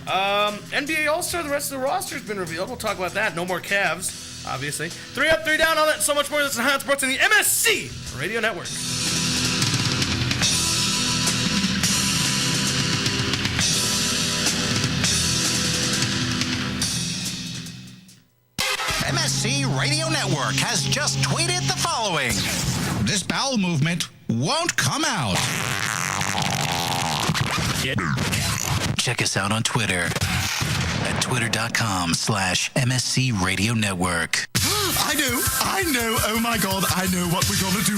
NBA All-Star, the rest of the roster has been revealed. We'll talk about that. No more Cavs. Obviously. 3 up, 3 down, all that and so much more. This is Hot Sports on the MSC Radio Network. MSC Radio Network has just tweeted the following. This bowel movement won't come out. Check us out on Twitter at twitter.com/MSC Radio Network. I know. Oh my God, I know what we're gonna do.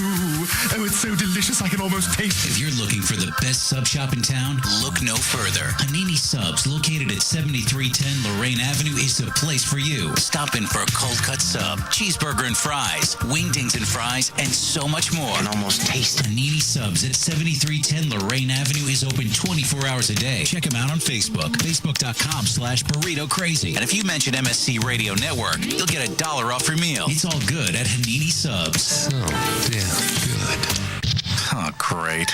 Oh, it's so delicious, I can almost taste it. If you're looking for the best sub shop in town, look no further. Hanini Subs, located at 7310 Lorraine Avenue, is the place for you. Stop in for a cold cut sub, cheeseburger and fries, wingdings and fries, and so much more. I can almost taste it. Hanini Subs at 7310 Lorraine Avenue is open 24 hours a day. Check them out on Facebook, facebook.com/burrito crazy. And if you mention MSC Radio Network, you'll get $1 off your meal. It's all good at Hanini Subs. Oh, yeah, good. Oh, great.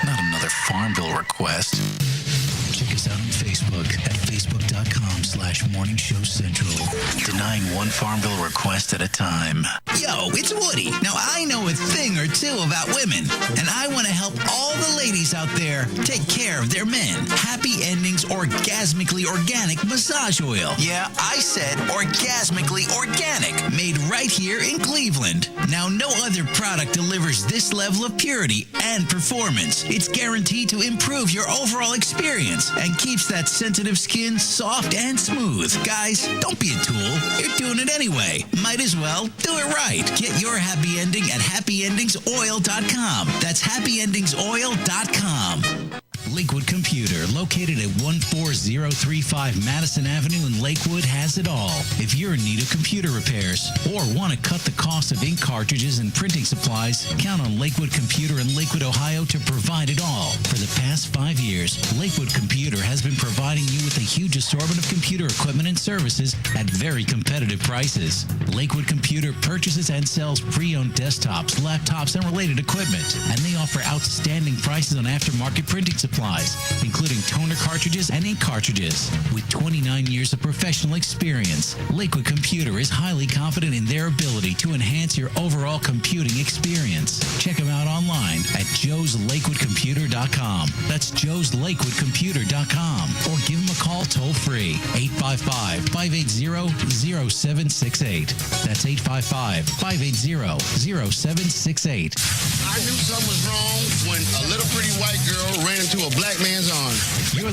Not another Farmville request. Check us out on Facebook at facebook.com/Morning Show Central. Denying one Farmville request at a time. Yo, it's Woody. Now, I know a thing or two about women, and I want to help all the ladies out there take care of their men. Happy Endings Orgasmically Organic Massage Oil. Yeah, I said orgasmically organic. Made right here in Cleveland. Now, no other product delivers this level of purity and performance. It's guaranteed to improve your overall experience and keeps that sensitive skin soft and smooth. Guys, don't be a tool. You're doing it anyway. Might as well do it right. Get your happy ending at happyendingsoil.com. That's happyendingsoil.com. Lakewood Computer, located at 14035 Madison Avenue in Lakewood, has it all. If you're in need of computer repairs or want to cut the cost of ink cartridges and printing supplies, count on Lakewood Computer in Lakewood, Ohio to provide it all. For the past 5 years, Lakewood Computer has been providing you with a huge assortment of computer equipment and services at very competitive prices. Lakewood Computer purchases and sells pre-owned desktops, laptops, and related equipment, and they offer outstanding prices on aftermarket printing supplies supplies, including toner cartridges and ink cartridges. With 29 years of professional experience, Lakewood Computer is highly confident in their ability to enhance your overall computing experience. Check them out online at joeslakewoodcomputer.com. That's joeslakewoodcomputer.com. Or give them a call toll-free, 855-580-0768. That's 855-580-0768. I knew something was wrong when a little pretty white girl ran into a black man's arms. You're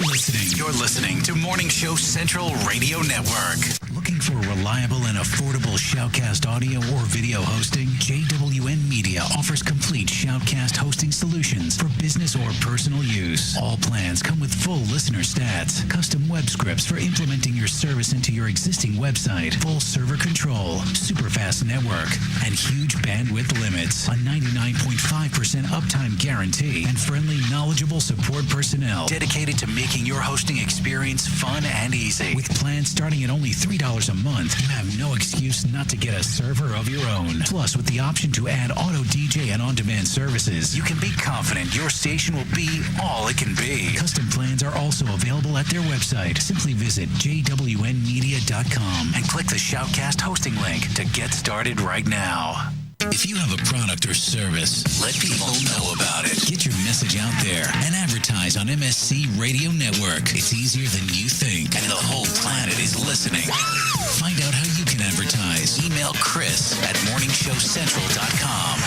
listening to Morning Show Central Radio Network. Looking for reliable and affordable Shoutcast audio or video hosting? JWN Media offers complete Shoutcast hosting solutions for business or personal use. All plans come with full listener stats, custom web scripts for implementing your service into your existing website, full server control, super fast network, and huge bandwidth limits, a 99.5% uptime guarantee, and friendly, knowledgeable support personnel dedicated to making your hosting experience fun and easy. With plans starting at only $3 a month, you have no excuse not to get a server of your own. Plus, with the option to add auto DJ and on-demand services, you can be confident your station will be all it can be. Custom plans are also available at their website. Simply visit jwnmedia.com and click the Shoutcast hosting link to get started right now. If you have a product or service, let people know about it. Get your message out there and advertise on MSC Radio Network. It's easier than you think, and the whole planet is listening. Find out how you can advertise. Email Chris at morningshowcentral.com.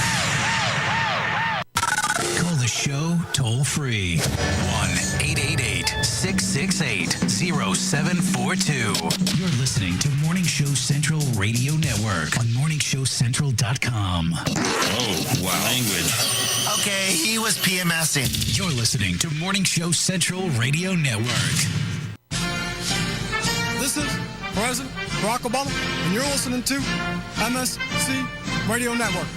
Call the show toll-free. 1-888-668-0742. You're listening to Morning Show Central Radio Network on morningshowcentral.com. Oh, wow. Language. Okay, he was PMSing. You're listening to Morning Show Central Radio Network. This is President Barack Obama, and you're listening to MSC Radio Network.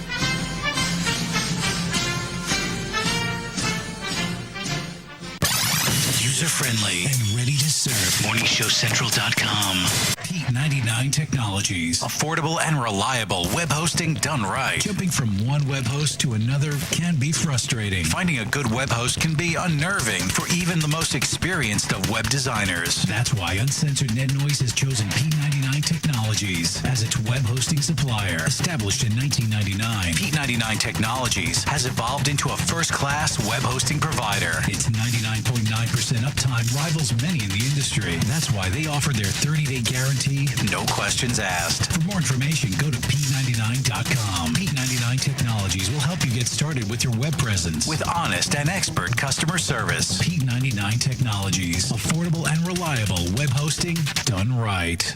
User-friendly and ready to serve. MorningshowCentral.com. P99 Technologies. Affordable and reliable web hosting done right. Jumping from one web host to another can be frustrating. Finding a good web host can be unnerving for even the most experienced of web designers. That's why Uncensored Net Noise has chosen P99 Technologies as its web hosting supplier. Established in 1999, P99 Technologies has evolved into a first-class web hosting provider. Its 99.9% uptime rivals many in the industry. That's why they offer their 30-day guarantee, no questions asked. For more information, go to P99.com. P99 Technologies will help you get started with your web presence with honest and expert customer service. P99 Technologies. Affordable and reliable web hosting done right.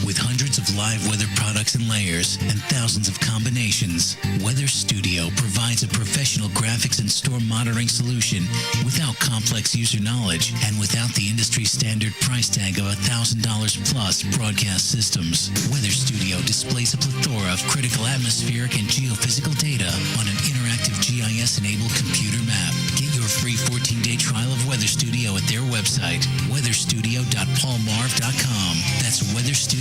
With hundreds of live weather products and layers and thousands of combinations, Weather Studio provides a professional graphics and store monitoring solution without complex user knowledge and without the industry standard price tag of $1,000 plus broadcast systems. Weather Studio displays a plethora of critical atmospheric and geophysical data on an interactive GIS-enabled computer map. Get your free 14-day trial of Weather Studio at their website, weatherstudio.paulmarv.com. That's weatherstudio.paulmarv.com.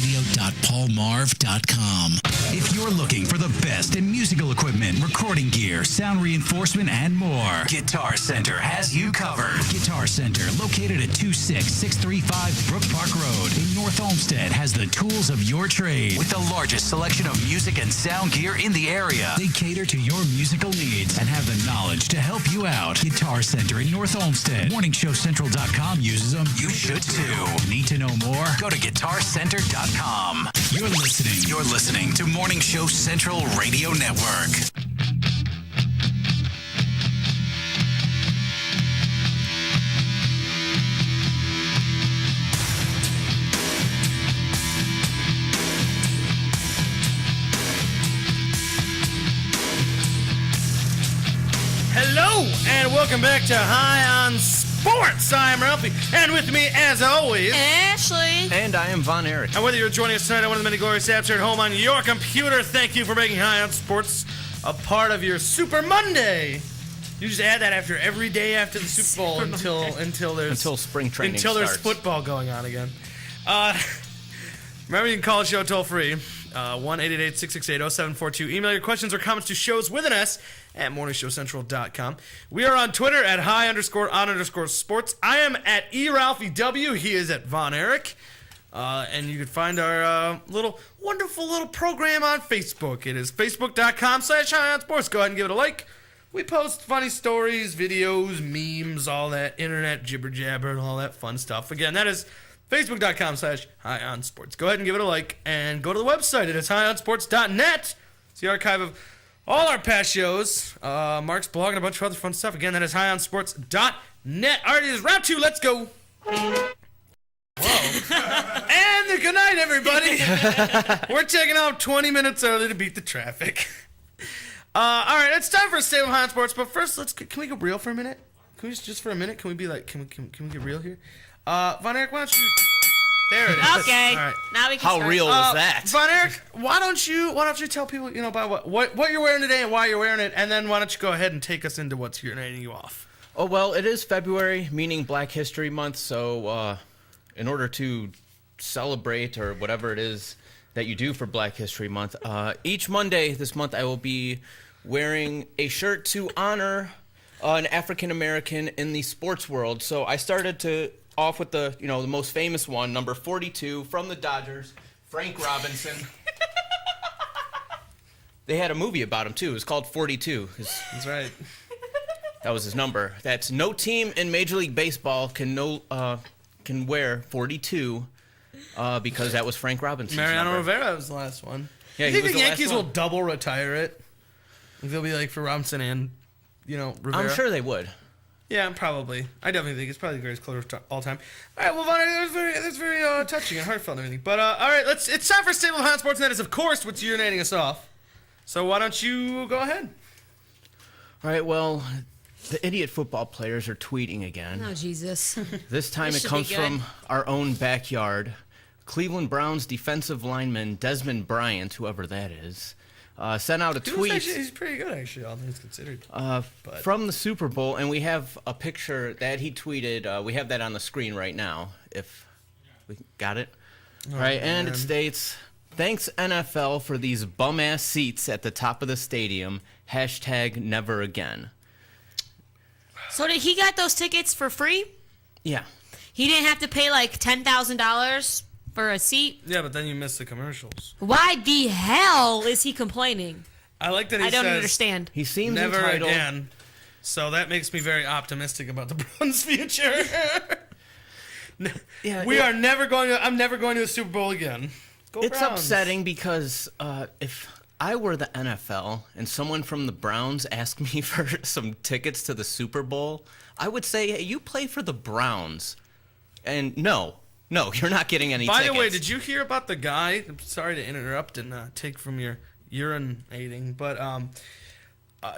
If you're looking for the best in musical equipment, recording gear, sound reinforcement, and more, Guitar Center has you covered. Guitar Center, located at 26635 Brook Park Road in North Olmsted, has the tools of your trade with the largest selection of music and sound gear in the area. They cater to your musical needs and have the knowledge to help you out. Guitar Center in North Olmsted. MorningshowCentral.com uses them. You should too. Need to know more? Go to GuitarCenter.com. You're listening to Morning Show Central Radio Network. Hello, and welcome back to High on Sports. I'm Ralphie, and with me, as always, Ashley. And I am Von Erich. and whether you're joining us tonight on one of the many glorious apps here at home on your computer, thank you for making High on Sports a part of your Super Monday. You just add that after every day after the Super Bowl until spring training until there's starts. football going on again. Remember, you can call the show toll free, 1-888-668-0742. Email your questions or comments to shows with an S at morningshowcentral.com. We are on Twitter at @high_on_sports. I am at eRalphieW. He is at Von Erich. And you can find our wonderful little program on Facebook. It is facebook.com/high-on-sports. Go ahead and give it a like. We post funny stories, videos, memes, all that internet jibber-jabber and all that fun stuff. Again, that is facebook.com/high-on-sports. Go ahead and give it a like. And go to the website. It is high-on-sports.net. It's the archive of all our past shows. Mark's blog and a bunch of other fun stuff. Again, that is high-on-sports.net. All right, it is round 2. Let's go. And good night, everybody. We're taking off 20 minutes early to beat the traffic. All right, it's time for a stable High on Sports. But first, can we go real for a minute? Can we just for a minute? Can we be like, can we get real here? Von Erich, why don't you? There it is. Okay. All right. Now we can start. How real was that? Von Erich, why don't you tell people about what you're wearing today and why you're wearing it, and then why don't you go ahead and take us into what's urinating you off? Oh, well, it is February, meaning Black History Month, so in order to celebrate or whatever it is that you do for Black History Month, each Monday this month I will be wearing a shirt to honor an African American in the sports world. So I started off with the most famous one, number 42 from the Dodgers, Frank Robinson. They had a movie about him too. It was called 42. That's right. That was his number. That's no team in Major League Baseball can wear 42 because that was Frank Robinson's Mariano number. Rivera was the last one. Yeah, you he think was the the Yankees last will one. double retire it? Like they'll be like for Robinson and Rivera. I'm sure they would. Yeah, probably. I definitely think it's probably the greatest closer of all time. All right, well, Von, that's very touching and heartfelt and everything. But all right, it's time for Stable High Sports, and that is, of course, what's urinating us off. So why don't you go ahead? All right, well, the idiot football players are tweeting again. Oh, Jesus. This time This it should be comes good. from our own backyard. Cleveland Browns defensive lineman Desmond Bryant, whoever that is, sent out a tweet. He's pretty good, actually, all things considered. From the Super Bowl, and we have a picture that he tweeted. We have that on the screen right now, if we got it. All right, and it states, "Thanks NFL for these bum-ass seats at the top of the stadium. #never again." So did he got those tickets for free? Yeah. He didn't have to pay like $10,000 for a seat? Yeah, but then you missed the commercials. Why the hell is he complaining? I like that he I don't says, understand. He seems never entitled. again. So that makes me very optimistic about the Browns' future. I'm never going to a Super Bowl again. Go It's Browns. upsetting because if I were the NFL and someone from the Browns asked me for some tickets to the Super Bowl, I would say, hey, you play for the Browns. And no, you're not getting any By tickets. the way, did you hear about the guy? I'm sorry to interrupt and take from your urinating, but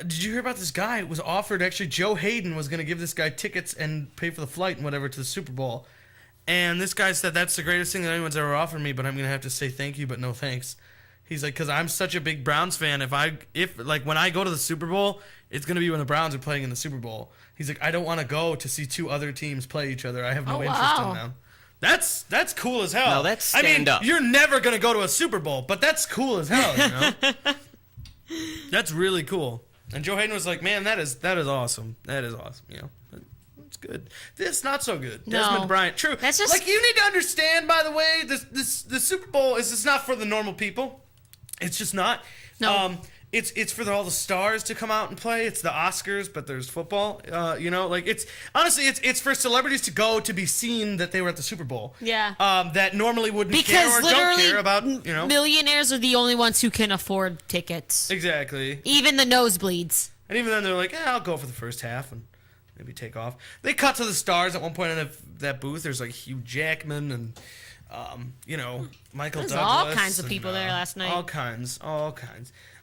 did you hear about this guy? It was offered, actually, Joe Hayden was going to give this guy tickets and pay for the flight and whatever to the Super Bowl. And this guy said, that's the greatest thing that anyone's ever offered me, but I'm going to have to say thank you, but no thanks. He's like, because I'm such a big Browns fan. If when I go to the Super Bowl, it's going to be when the Browns are playing in the Super Bowl. He's like, I don't want to go to see two other teams play each other. I have no interest in them. That's cool as hell. Now that's stand up. You're never going to go to a Super Bowl, but that's cool as hell, you know? That's really cool. And Joe Hayden was like, man, that is awesome. That is awesome, you know? It's good. This not so good. No. Desmond Bryant. True. That's just like, you need to understand, by the way, the Super Bowl is just not for the normal people. It's just not. No. It's for all the stars to come out and play. It's the Oscars, but there's football. It's honestly it's for celebrities to go to be seen that they were at the Super Bowl. Yeah. That normally wouldn't because care or don't literally care about, millionaires are the only ones who can afford tickets. Exactly. Even the nosebleeds. And even then they're like, I'll go for the first half and maybe take off. They cut to the stars at one point in that booth. There's like Hugh Jackman and Michael There's Douglas. all kinds of and, people there last night. All kinds.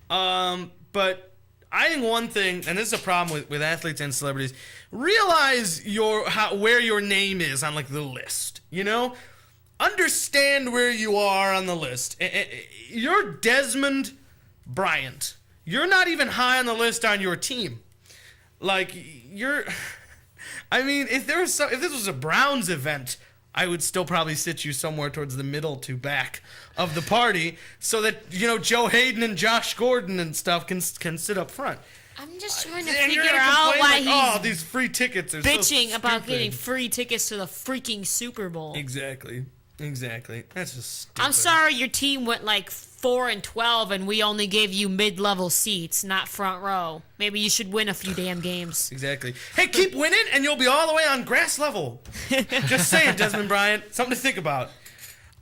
But I think one thing, and this is a problem with athletes and celebrities, realize where your name is on like the list. Understand where you are on the list. You're Desmond Bryant. You're not even high on the list on your team. Like if this was a Browns event, I would still probably sit you somewhere towards the middle to back of the party so that, Joe Hayden and Josh Gordon and stuff can sit up front. I'm just trying to And you're figure gonna out complain why like, he's these free tickets are bitching so about stupid. getting free tickets to the freaking Super Bowl. Exactly. That's just stupid. I'm sorry your team went like 4-12 and we only gave you mid-level seats, not front row. Maybe you should win a few damn games. Exactly. Hey, keep winning and you'll be all the way on grass level. Just saying, Desmond Bryant. Something to think about.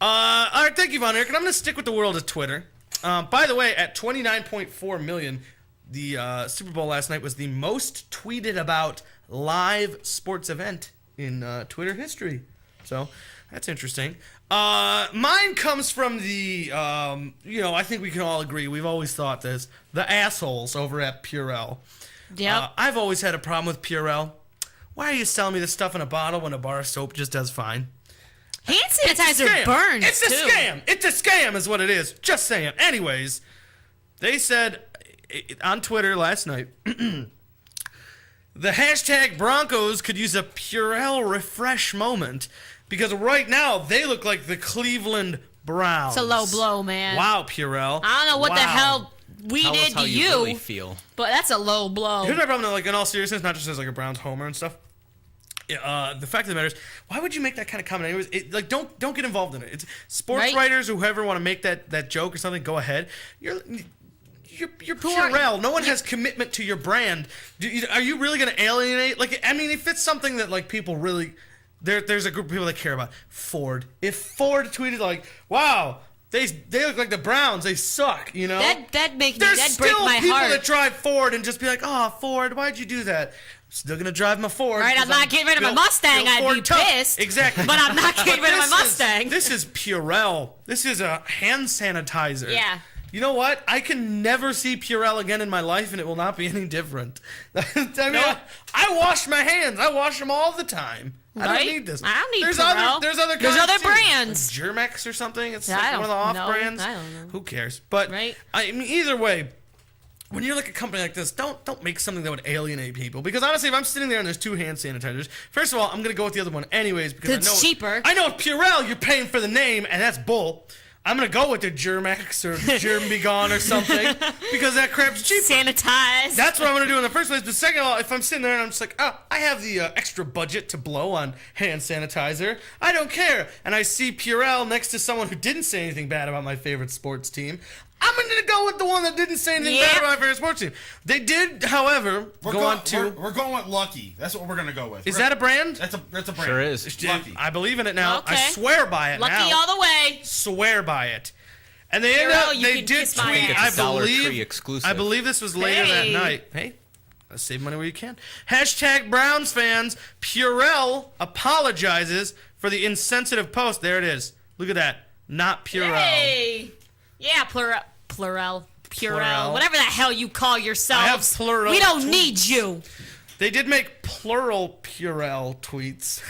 All right, thank you, Von Erich. And I'm going to stick with the world of Twitter. By the way, at 29.4 million, the Super Bowl last night was the most tweeted about live sports event in Twitter history. So that's interesting. Mine comes from the, I think we can all agree, we've always thought this, the assholes over at Purell. Yep. I've always had a problem with Purell. Why are you selling me this stuff in a bottle when a bar of soap just does fine? Hand sanitizer burns, It's a too. scam. It's a scam is what it is. Just saying. Anyways, they said on Twitter last night, the hashtag Broncos could use a Purell refresh moment because right now they look like the Cleveland Browns. It's a low blow, man. Wow, Purell. I don't know what the hell we Tell did us how to you really feel. but that's a low blow. Here's my problem, though, like in all seriousness, not just as like a Browns homer and stuff. The fact of the matter is, why would you make that kind of comment anyways? Don't get involved in it. It's sports writers or whoever want to make that joke or something, go ahead. You're Purell. No one has commitment to your brand. Are you really going to alienate? Like, I mean, if it's something that like people really, there's a group of people that care about. Ford. If Ford tweeted like, "Wow, they look like the Browns. They suck," you know. That break my There's still people heart. that drive Ford and just be like, "Oh, Ford, why'd you do that?" Still gonna drive my Ford. Right, I'm not getting rid of my Mustang. I'd be pissed. Exactly. But I'm not getting rid of my Mustang. This is Purell. This is a hand sanitizer. Yeah. You know what? I can never see Purell again in my life, and it will not be any different. I mean, I wash my hands. I wash them all the time. I don't need this. I don't need there's Purell. There's other There's kinds other too. brands. Like Germex or something. It's I like don't one of the off know. brands. I don't know. Who cares? But I mean, either way, when you're like a company like this, don't make something that would alienate people. Because honestly, if I'm sitting there and there's 2 hand sanitizers, first of all, I'm gonna go with the other one anyways because I know it's cheaper. I know with Purell you're paying for the name, and that's bull. I'm gonna go with the Germex or Germ Be Gone or something because that crap's cheap. Sanitize. That's what I'm gonna do in the first place. But second of all, if I'm sitting there and I'm just like, oh, I have the extra budget to blow on hand sanitizer, I don't care. And I see Purell next to someone who didn't say anything bad about my favorite sports team, I'm gonna go with the one that didn't say anything bad about my favorite sports team. They did, however, We're going with Lucky. That's what we're gonna go with. Is that a brand? That's a brand. Sure is. Lucky. I believe in it now. Okay. I swear by it Lucky now. all the way. Swear by it. And they Purell, you they can did kiss my tweet. ass. I Dollar Tree believe exclusive. I believe this was later that Hey. night. Hey, save money where you can. Hashtag Browns fans. Purell apologizes for the insensitive post. There it is. Look at that. Not Purell. Hey. Yeah, Plurell. Whatever the hell you call yourself. I have plural We don't tweets. need you. They did make plural Purell tweets.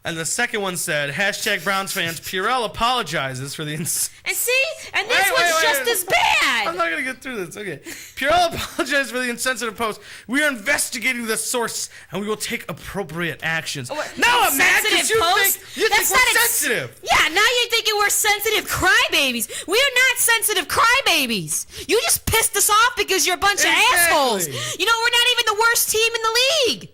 And the second one said, hashtag Browns fans, Purell apologizes for the And see? And this Wait, was wait, just wait. as bad. I'm not going to get through this. Okay. Purell apologizes for the insensitive post. We are investigating the source, and we will take appropriate actions. Now I'm mad because Sensitive post? you think That's we're not sensitive. Yeah, now you're thinking we're sensitive crybabies. We are not sensitive crybabies. You just pissed us off because you're a bunch of assholes. You know, we're not even the worst team in the league.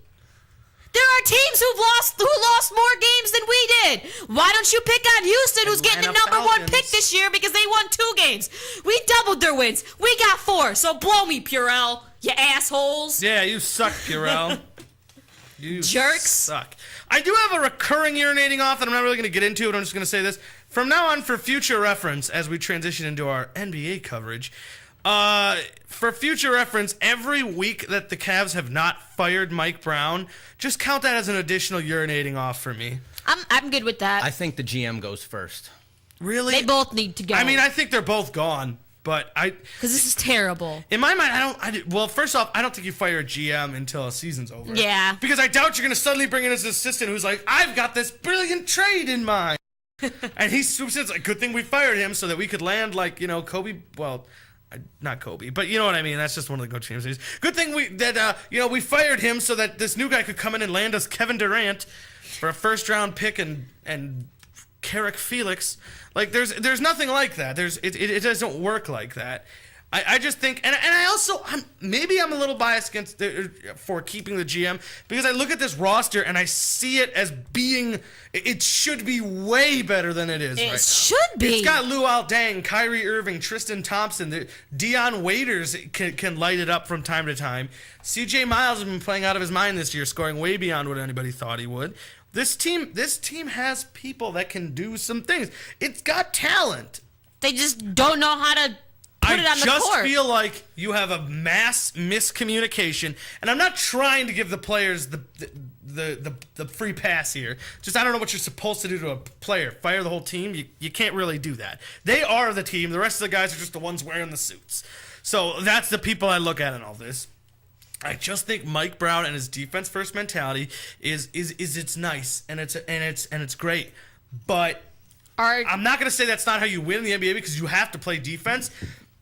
There are teams who lost more games than we did. Why don't you pick on Houston, who's getting the Atlanta number 1 Falcons. pick this year because they won 2 games? We doubled their wins. We got 4. So blow me, Purell, you assholes. Yeah, you suck, Purell. You Jerks. suck. I do have a recurring urinating off that I'm not really going to get into, but I'm just going to say this. From now on, for future reference, as we transition into our NBA coverage, for future reference, every week that the Cavs have not fired Mike Brown, just count that as an additional urinating off for me. I'm good with that. I think the GM goes first. Really? They both need to go. I mean, I think they're both gone, but because this is terrible. in my mind, well, first off, I don't think you fire a GM until a season's over. Yeah. Because I doubt you're going to suddenly bring in his assistant who's like, I've got this brilliant trade in mind. And he swoops in, it's like, good thing we fired him so that we could land like, Kobe, well, not Kobe, but you know what I mean. That's just one of the go teams. Good thing we fired him so that this new guy could come in and land us Kevin Durant for a first-round pick and Carrick Felix. Like there's nothing like that. It doesn't work like that. I just think, and I also, maybe I'm a little biased for keeping the GM, because I look at this roster and I see it as being, it should be way better than it is right now. It should be. It's got Luol Deng, Kyrie Irving, Tristan Thompson, Deion Waiters can light it up from time to time. CJ Miles has been playing out of his mind this year, scoring way beyond what anybody thought he would. This team has people that can do some things. It's got talent. They just don't know how to put it on the court. I just feel like you have a mass miscommunication, and I'm not trying to give the players the free pass here. Just I don't know what you're supposed to do to a player. Fire the whole team? You can't really do that. They are the team. The rest of the guys are just the ones wearing the suits. So that's the people I look at in all this. I just think Mike Brown and his defense first mentality is it's nice and it's great, but I'm not going to say that's not how you win in the NBA, because you have to play defense.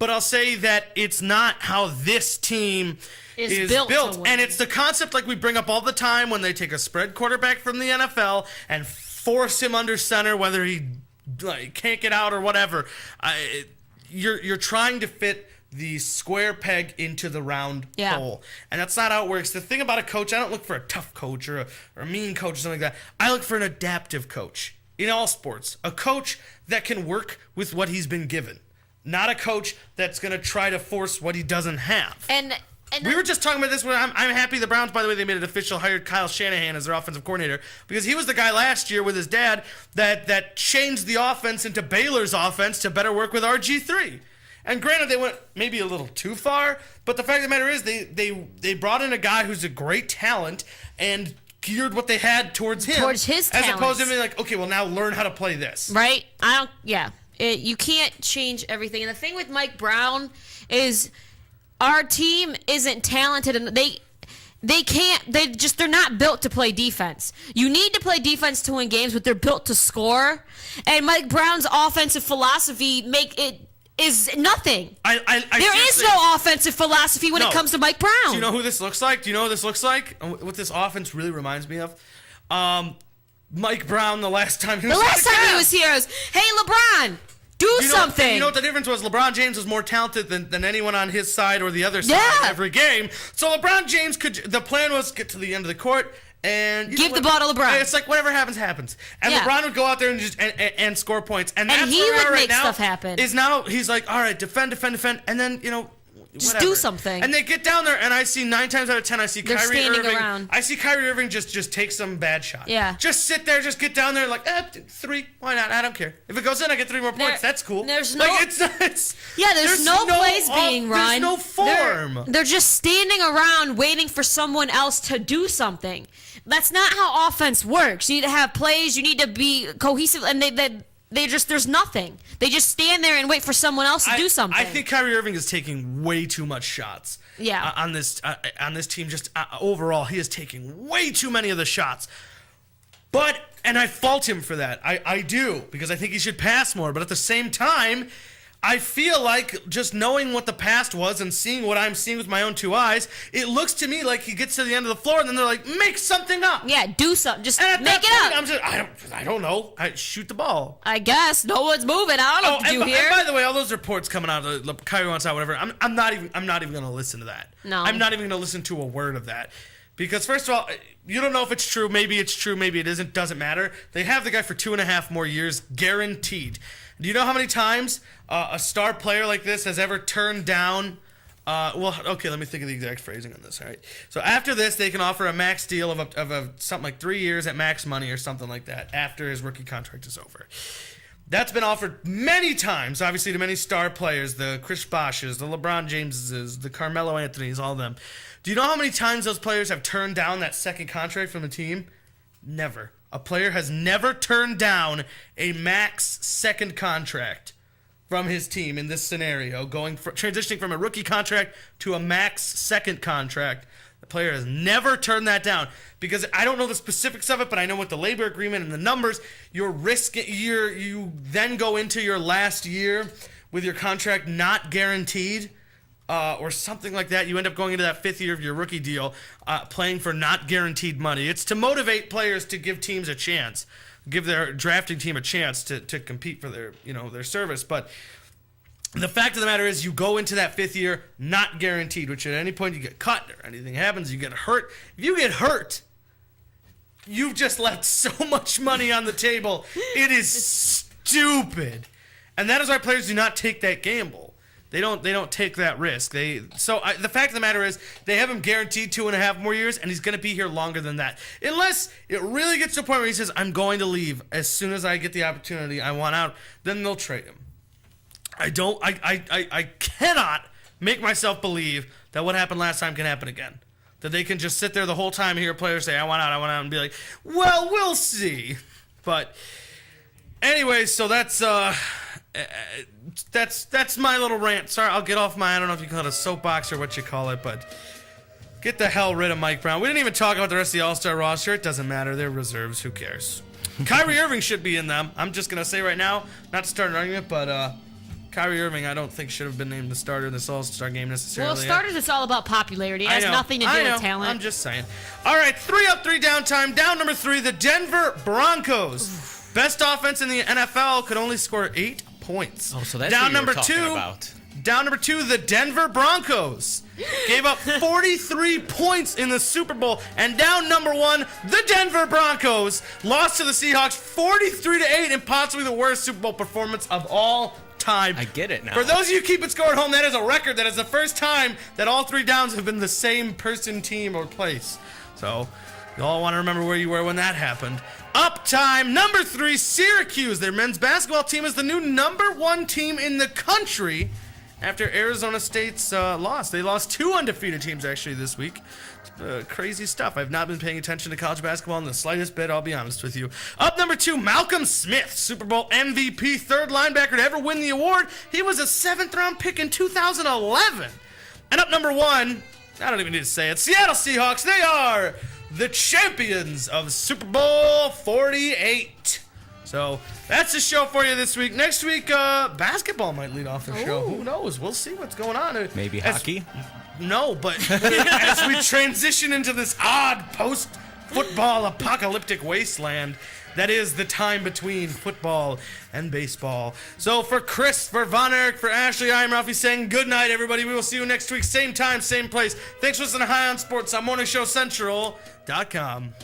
But I'll say that it's not how this team is built. And it's the concept like we bring up all the time when they take a spread quarterback from the NFL and force him under center, whether he can't get out or whatever. You're trying to fit the square peg into the round hole. And that's not how it works. The thing about a coach, I don't look for a tough coach or a mean coach or something like that. I look for an adaptive coach in all sports. A coach that can work with what he's been given. Not a coach that's going to try to force what he doesn't have. And we were just talking about this when I'm happy the Browns, by the way, they made it official, hired Kyle Shanahan as their offensive coordinator, because he was the guy last year with his dad that changed the offense into Baylor's offense to better work with RG3. And granted, they went maybe a little too far, but the fact of the matter is they brought in a guy who's a great talent and geared what they had towards him. Towards his talents. As opposed to being like, okay, well, now learn how to play this. Right? You can't change everything. And the thing with Mike Brown is our team isn't talented, and they're not built to play defense. You need to play defense to win games, but they're built to score. And Mike Brown's offensive philosophy is nothing. There is no offensive philosophy when it comes to Mike Brown. Do you know who this looks like? Do you know what this looks like? What this offense really reminds me of? Mike Brown the last time he was here was, hey, LeBron, do something. You know what the difference was? LeBron James was more talented than anyone on his side or the other side in every game. So LeBron James the plan was get to the end of the court and give the ball to LeBron. It's like whatever happens, happens. And LeBron would go out there and just and score points. And that's he where would right make now stuff happen. Is now he's like, all right, defend, and then just do something. And they get down there, and I see 9 times out of 10, I see They're Kyrie standing Irving. around. I see Kyrie Irving just take some bad shot. Yeah. Just sit there, just get down there, like 3. Why not? I don't care. If it goes in, I get 3 more points. That's cool. There's no. There's no plays being run. There's no form. They're just standing around waiting for someone else to do something. That's not how offense works. You need to have plays. You need to be cohesive, and there's nothing. They just stand there and wait for someone else to do something. I think Kyrie Irving is taking way too much shots. Yeah. On this team, just overall, he is taking way too many of the shots. And I fault him for that. I do, because I think he should pass more. But at the same time, I feel like just knowing what the past was and seeing what I'm seeing with my own 2 eyes, it looks to me like he gets to the end of the floor and then they're like, make something up. Yeah, do something. Just make it up. I'm just, I don't know. Shoot the ball. I guess no one's moving. I don't know what to do here. And by the way, all those reports coming out of Kyrie wants out, whatever. I'm not even going to listen to that. No, I'm not even going to listen to a word of that. Because first of all, you don't know if it's true. Maybe it's true. Maybe it isn't. Doesn't matter. They have the guy for 2.5 more years, guaranteed. Do you know how many times a star player like this has ever turned down? Let me think of the exact phrasing on this. All right. So after this, they can offer a max deal of something like 3 years at max money or something like that after his rookie contract is over. That's been offered many times, obviously, to many star players, the Chris Bosches, the LeBron Jameses, the Carmelo Anthonys, all of them. Do you know how many times those players have turned down that second contract from the team? Never. A player has never turned down a max second contract from his team in this scenario, transitioning from a rookie contract to a max second contract. The player has never turned that down, because I don't know the specifics of it, but I know with the labor agreement and the numbers, you then go into your last year with your contract not guaranteed. Or something like that. You end up going into that 5th year of your rookie deal, playing for not guaranteed money. It's to motivate players to give teams a chance, give their drafting team a chance to compete for their service. But the fact of the matter is you go into that 5th year not guaranteed, which at any point you get cut or anything happens, you get hurt. If you get hurt, you've just left so much money on the table. It is stupid. And that is why players do not take that gamble. They don't take that risk. The fact of the matter is they have him guaranteed 2.5 more years, and he's going to be here longer than that. Unless it really gets to a point where he says, I'm going to leave as soon as I get the opportunity, I want out, then they'll trade him. I cannot make myself believe that what happened last time can happen again. That they can just sit there the whole time and hear players say, I want out, and be like, well, we'll see. But anyway, so that's my little rant. Sorry, I'll get off my, I don't know if you call it a soapbox or what you call it, but get the hell rid of Mike Brown. We didn't even talk about the rest of the All-Star roster. It doesn't matter. They're reserves. Who cares? Kyrie Irving should be in them. I'm just going to say right now, not to start an argument, but Kyrie Irving I don't think should have been named the starter in this All-Star game necessarily. Well, starters, it's all about popularity. It has nothing to do with talent. I'm just saying. All right, 3 up, 3 down time. Down number 3, the Denver Broncos. Best offense in the NFL, could only score 8 points. Oh, so that's down what you were number talking 2. about. Down number 2, the Denver Broncos gave up 43 points in the Super Bowl. And down number 1, the Denver Broncos lost to the Seahawks 43-8 in possibly the worst Super Bowl performance of all time. I get it now. For those of you keeping score at home, that is a record. That is the first time that all 3 downs have been the same person, team, or place. So you all want to remember where you were when that happened. Up time, number 3, Syracuse. Their men's basketball team is the new number 1 team in the country after Arizona State's loss. They lost 2 undefeated teams actually this week. Crazy stuff. I've not been paying attention to college basketball in the slightest bit, I'll be honest with you. Up number 2, Malcolm Smith, Super Bowl MVP, 3rd linebacker to ever win the award. He was a 7th round pick in 2011. And up number 1, I don't even need to say it, Seattle Seahawks. They are the champions of Super Bowl 48. So that's the show for you this week. Next week, basketball might lead off the show. Who knows? We'll see what's going on. Maybe hockey? No, but as we transition into this odd post-football apocalyptic wasteland that is the time between football and baseball. So for Chris, for Von Erich, for Ashley, I am Ralphie saying good night, everybody. We will see you next week, same time, same place. Thanks for listening to High on Sports on MorningShowCentral.com.